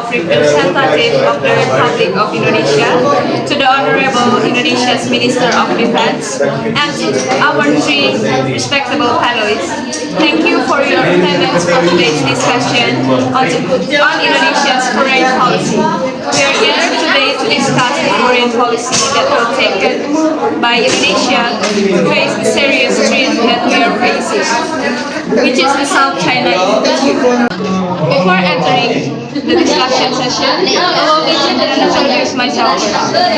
of Representative of the Republic of Indonesia, to the Honorable Indonesia's Minister of Defense, and to our three respectable panelists. Thank you for your attendance for today's discussion on Indonesia's foreign policy. We are gathered today to discuss the foreign policy that will be taken by Indonesia to face the serious threat that we are facing, which is the South China issue. Before entering the discussion session, allow me to introduce myself.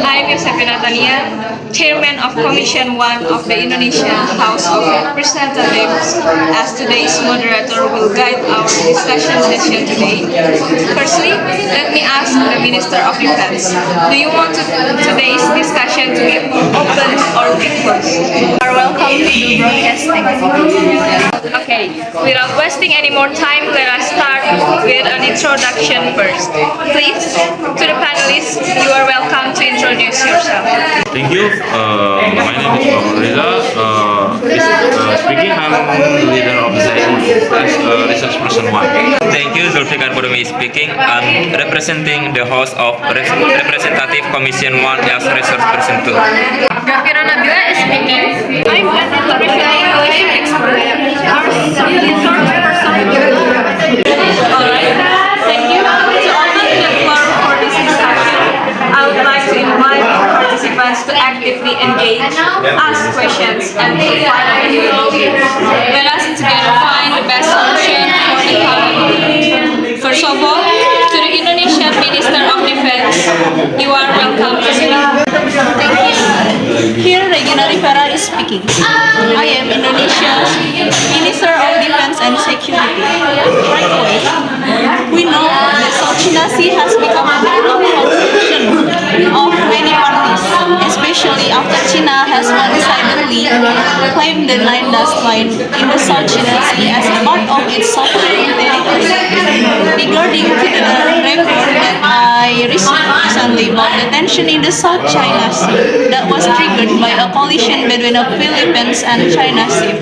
I am Yosephine Natania, Chairman of Commission 1 of the Indonesian House of Representatives, as today's moderator will guide our discussion session today. Firstly, let me ask the Minister of Defense, do you want today's discussion to be open or be closed? You are welcome to do broadcasting. Okay, without wasting any more time, let us start with an introduction first. Please, to the panelists, you are welcome to introduce yourself. Thank you. My name is Reza. Speaking, I'm the leader of SCS as Research Person 1. Thank you, Zulfikar Podomi speaking. I'm representing the host of Representative Commission 1 as Research Person 2. Ghafira Nabila is speaking. I'm an international English expert. Alright, thank you. To open the floor for this discussion, I would like to invite participants to actively engage, ask questions, and to find your views. Let us together find the best solution for the common good. First of all, to the Indonesian Minister of Defense, you are welcome to speak. Thank you. Here, Regina Rivera is speaking. I am Indonesia's Minister of Defense and Security. Frankly, we know that South China Sea has become a battle of constitution of many parties, especially after China has one-sidedly claimed the 9 dust line in the South China Sea as a part of its sovereign territory. Regarding to the report that I received recently about the tension in the South China Sea that was triggered by a collision between the Philippines and China Sea,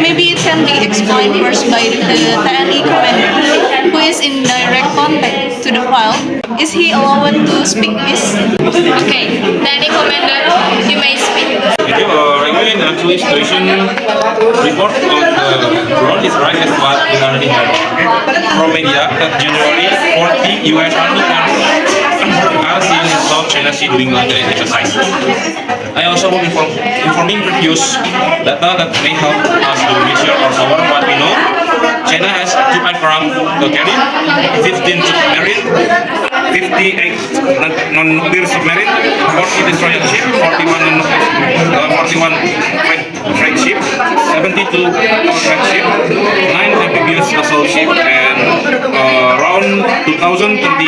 maybe it can be explained first by the TNI commander, who is in direct contact to the file. Is he allowed to speak this? Okay, TNI commander, you may speak. Thank you. Regarding the actual situation report on the front is right as what we already had from media that January 40 US Army are seen in South China Sea doing military exercise. I also will informing previous data that may help us to measure or cover what we know. China has 2 aircraft carrier, 15 submarine, 58 non-nuclear submarine, 40 destroyer ship, 41 freight ship, 72 freight ship, 9 amphibious vessel ship, and around 2,500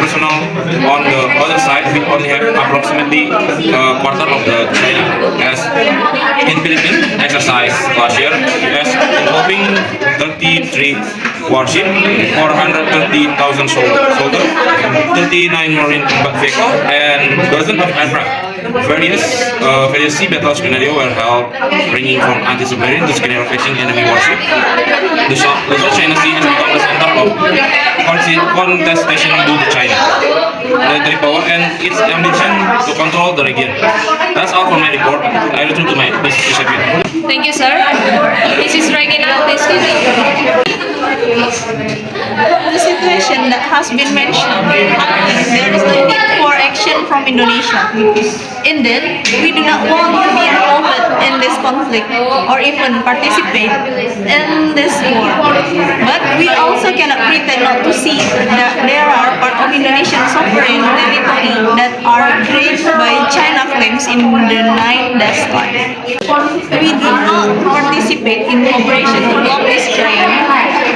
personnel. On the other side, we only have approximately a quarter of the China, as in Philippines exercise last year, as involving 33 warship, 430,000 soldiers, 39 marine combat vehicle, and dozens of aircraft. Various sea battle scenario were held, ranging from anti-submarine to scenario facing enemy warship. The South China Sea has become the center of contestation due to China military power and its ambition to control the region. That's all for my report. I return to my Mrs. Thank you, sir. Mrs. Regina, please continue. The situation that has been mentioned, I think there is a need for action from Indonesia. Indeed, we do not want to be involved in this conflict or even participate in this war. But we also cannot pretend not to see that there are part of Indonesian sovereign territory that are graced by China claims in the 9 dust line. We do not participate in operation to block this giant.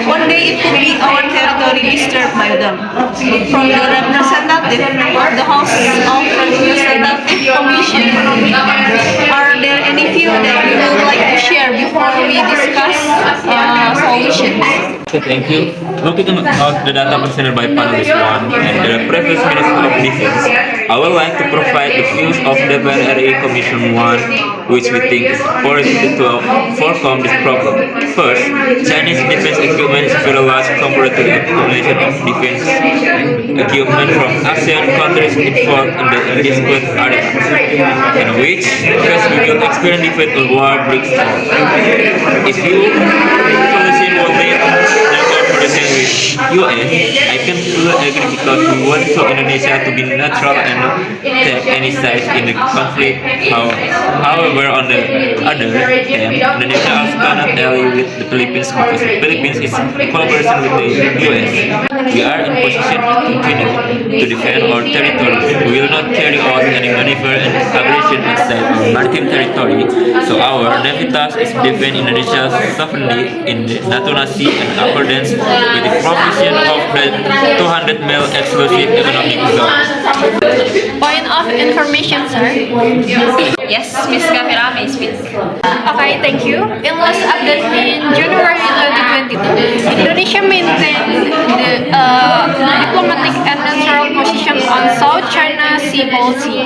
One day it could be our territory disturbed by them. From the representative, the House of Representative Commission, are there any view that you would like to share before we discuss solutions? Thank you. Looking at the data presented by panelist 1 and the previous Minister of Defense, I would like to provide the views of the RI Commission 1, which we think is important to overcome this problem. First, Chinese defense equipment is very large compared to the accumulation of defense equipment from ASEAN countries involved in this area, in which case we will experience defense war breaks out. If you policy will lead cooperation with US, I can fully agree because we want for Indonesia to be neutral and not take any side in the conflict. However, on the other hand, Indonesia also cannot ally with the Philippines because the Philippines is in collaboration with the US. We are in position to continue to defend our territory. We will not carry out any maneuver and aggression outside our maritime territory. So our Navy task is defend Indonesia's sovereignty in the Natuna Sea in accordance with the provision of the 200-mile exclusive economic zone. Point of information, sir. Yes, Ms. Ghafira may speak. Okay, thank you. In last update in January 2022, Indonesia maintained the diplomatic and neutral position on South China Sea policy.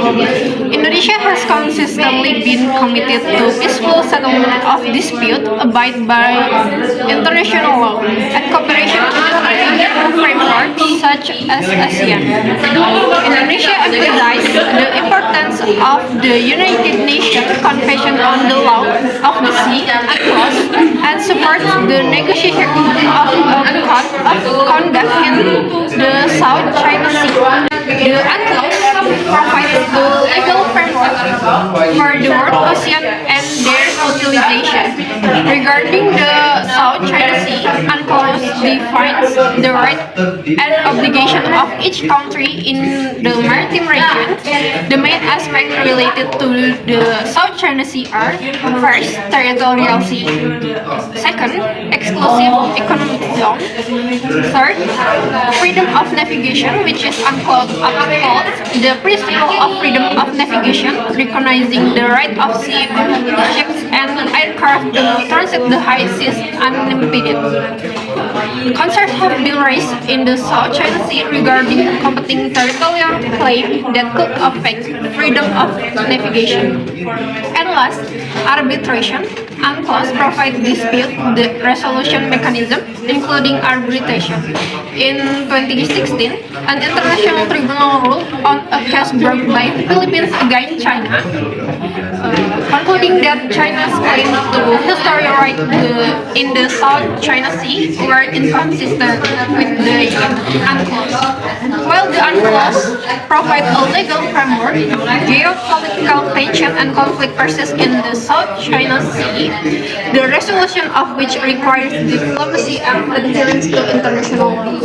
Indonesia has consistently been committed to peaceful settlement of dispute, abide by international law, and cooperation in frameworks such as ASEAN. Indonesia emphasized the importance of the United Nations Convention on the Law of the Sea, UNCLOS, and supports the negotiation of a code of conduct in the South China Sea. The UNCLOS provides the legal framework for the world ocean and their utilization. Regarding the South China Sea, UNCLOS defines the right and obligation of each country in the maritime region. The main aspects related to the South China Sea are: first, territorial sea; second, exclusive economic zone; third, freedom of navigation, which is upholds the principle of freedom of navigation, recognizing the right of ships and aircraft to transit the high seas unimpeded. Concerns have been raised in the South China Sea regarding competing territorial claims that could affect freedom of navigation. And last, arbitration. UNCLOS provides dispute the resolution mechanism, including arbitration. In 2016, an international tribunal ruled on a case brought by Philippines against China, concluding that China's claim to historical right in the South China Sea were inconsistent with the UNCLOS. While the UNCLOS provides a legal framework, geopolitical tension and conflict persist in the South China Sea, the resolution of which requires diplomacy and adherence to international law.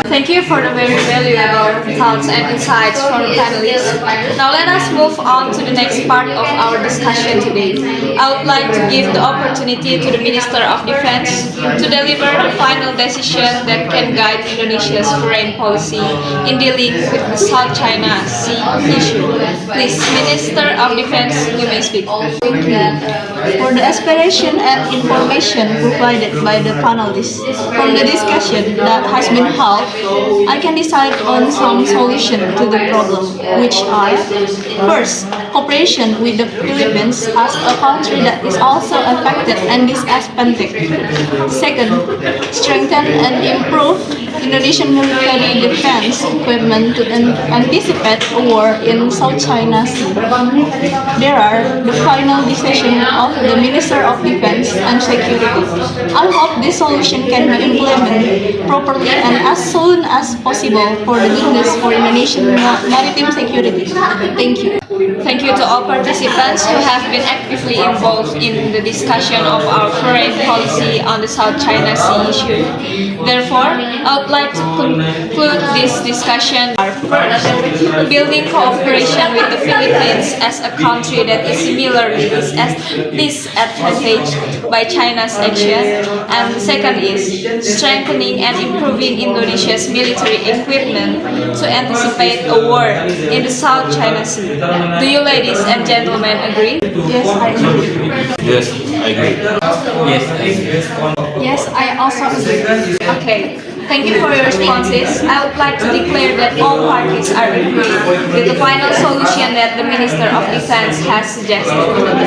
Thank you for the very valuable thoughts and insights from the panelists. Now let us move on to the next part of our discussion today. I would like to give the opportunity to the Minister of Defense to deliver the final decision that can guide Indonesia's foreign policy in dealing with the South China Sea issue. Please, Minister of Defense, you may speak. Thank you for the aspiration and information provided by the panelists. From the discussion that has been held, I can decide on some solution to the problem, which are: first, cooperation with the Philippines as a country that is also affected and disadvantaged. Second, strengthen and improve Indonesian military defense equipment to anticipate a war in South China Sea. There are the final decision of the Minister of Defense and Security. I hope this solution can be implemented properly and as soon as possible for the goodness for Indonesian maritime security. Thank you. Thank you to all participants who have been actively involved in the discussion of our foreign policy on the South China Sea issue. Therefore, I would like to conclude this discussion. First, building cooperation with the Philippines as a country that is similarly disadvantaged by China's action. And second is strengthening and improving Indonesia's military equipment to anticipate a war in the South China Sea. Do you ladies and gentlemen agree? Yes, I agree. Yes, agree. Yes, I agree. Yes, I also agree. Okay. Thank you for your responses. I would like to declare that all parties are agreed with the final solution that the Minister of Defense has suggested.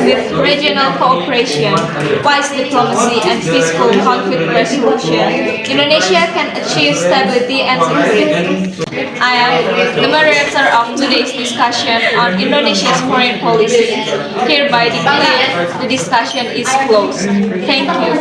With regional cooperation, wise diplomacy, and peaceful conflict resolution, Indonesia can achieve stability and security. I am the moderator of today's discussion on Indonesia's foreign policy. Hereby declare the discussion is closed. Thank you.